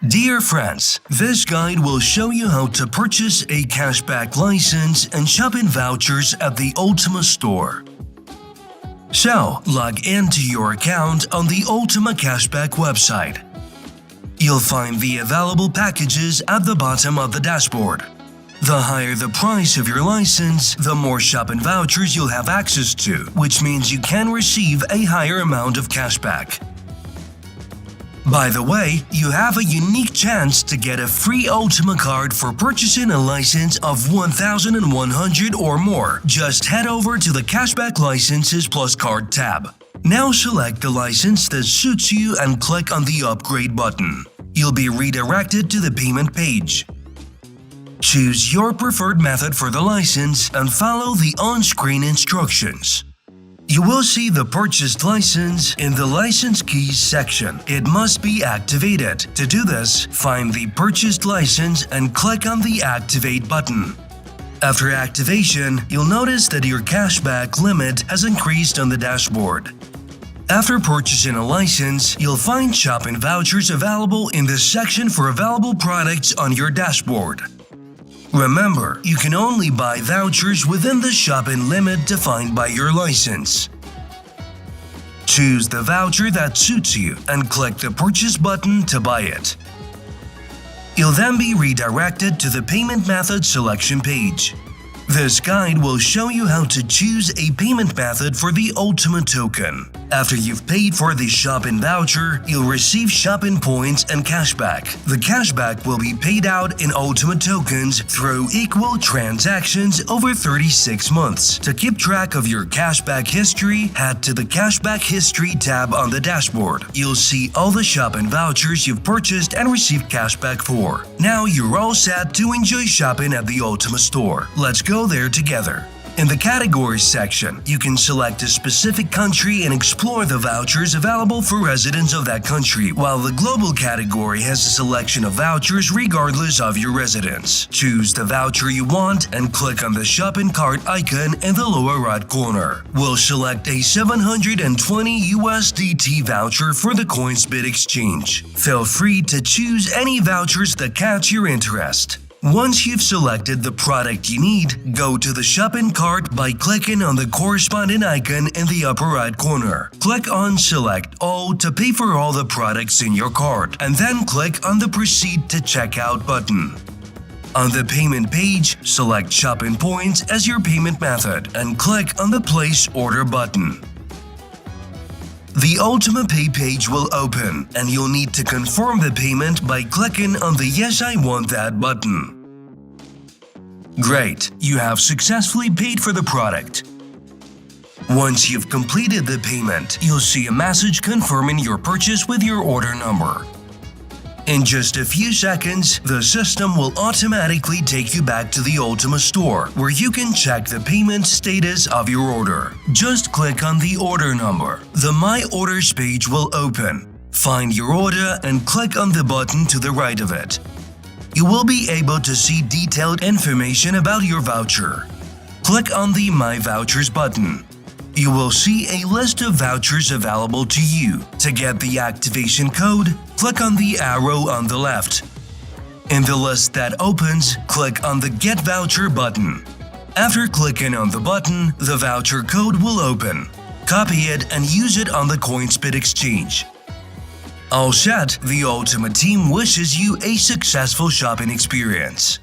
Dear friends, this guide will show you how to purchase a cashback license and shopping vouchers at the Ultima store. So, log into your account on the Ultima Cashback website. You'll find the available packages at the bottom of the dashboard. The higher the price of your license, the more shopping vouchers you'll have access to, which means you can receive a higher amount of cashback. By the way, you have a unique chance to get a free Ultima card for purchasing a license of 1,100 or more. Just head over to the Cashback Licenses Plus Card tab. Now select the license that suits you and click on the Upgrade button. You'll be redirected to the payment page. Choose your preferred method for the license and follow the on-screen instructions. You will see the purchased license in the License Keys section. It must be activated. To do this, find the purchased license and click on the Activate button. After activation, you'll notice that your cashback limit has increased on the dashboard. After purchasing a license, you'll find shopping vouchers available in the section for available products on your dashboard. Remember, you can only buy vouchers within the shopping limit defined by your license. Choose the voucher that suits you and click the Purchase button to buy it. You'll then be redirected to the Payment Method selection page. This guide will show you how to choose a payment method for the Ultima token. After you've paid for the shopping voucher, you'll receive shopping points and cashback. The cashback will be paid out in Ultima tokens through equal transactions over 36 months. To keep track of your cashback history, head to the Cashback History tab on the dashboard. You'll see all the shopping vouchers you've purchased and received cashback for. Now you're all set to enjoy shopping at the Ultima store. Let's go there together. In the Categories section, you can select a specific country and explore the vouchers available for residents of that country, while the Global category has a selection of vouchers regardless of your residence. Choose the voucher you want and click on the shopping cart icon in the lower right corner. We'll select a 720 USDT voucher for the CoinSbit exchange. Feel free to choose any vouchers that catch your interest. Once you've selected the product you need, go to the shopping cart by clicking on the corresponding icon in the upper right corner. Click on Select All to pay for all the products in your cart, and then click on the Proceed to Checkout button. On the payment page, select shopping points as your payment method and click on the Place Order button. The Ultima Pay page will open, and you'll need to confirm the payment by clicking on the Yes, I want that button. Great, you have successfully paid for the product. Once you've completed the payment, you'll see a message confirming your purchase with your order number. In just a few seconds, the system will automatically take you back to the Ultima store, where you can check the payment status of your order. Just click on the order number. The My Orders page will open. Find your order and click on the button to the right of it. You will be able to see detailed information about your voucher. Click on the My Vouchers button. You will see a list of vouchers available to you. To get the activation code, click on the arrow on the left. In the list that opens, click on the Get Voucher button. After clicking on the button, the voucher code will open. Copy it and use it on the CoinSbit exchange. All set, the Ultima team wishes you a successful shopping experience.